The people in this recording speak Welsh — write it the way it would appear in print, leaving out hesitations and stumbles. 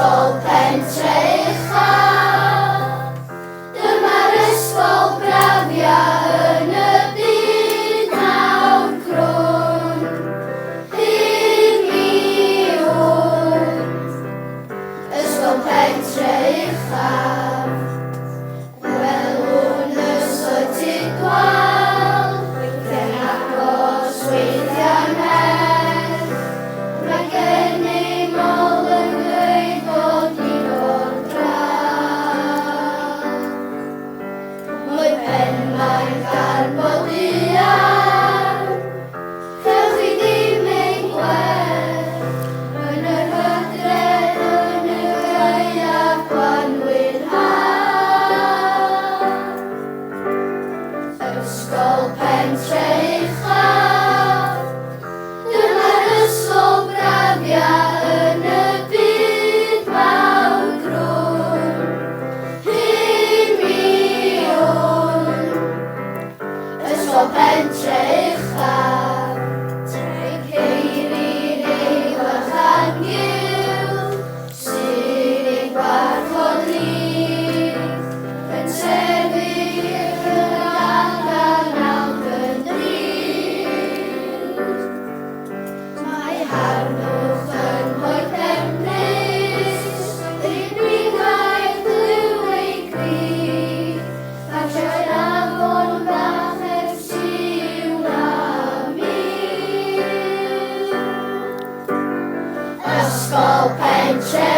ysgol pentre uchaf, dyma'r ysgol brafiau yn y byd mawr crwn. Hyd mi hwn, ysgol pentre uchaf, gwelwn ysoedd ti gweld, weithiau'n agos, weithiau'n her. Mae gen i mol yn dweud bod ni'n o'r braf. Mwy pen mae'n garbod iawn, chewch chi ddim ein gweld, yn yr hydref yn y gaeaf Gwanwyn haf. Ysgol pentre uchaf, dyma'r ysgol brafiau yn y byd mawr crwn. Hyd mi hwn, ysgol pentre uchaf, tre'n ceirir ei warchan giw, sydd ei gwarchod lyf, yn trefi yn allan awr yn drud. Mae harnwch yn mwy cefnus, dwi'n gael glyw ei gryf, ac sio'n afon bach efsiw na mi. Ysgol pentre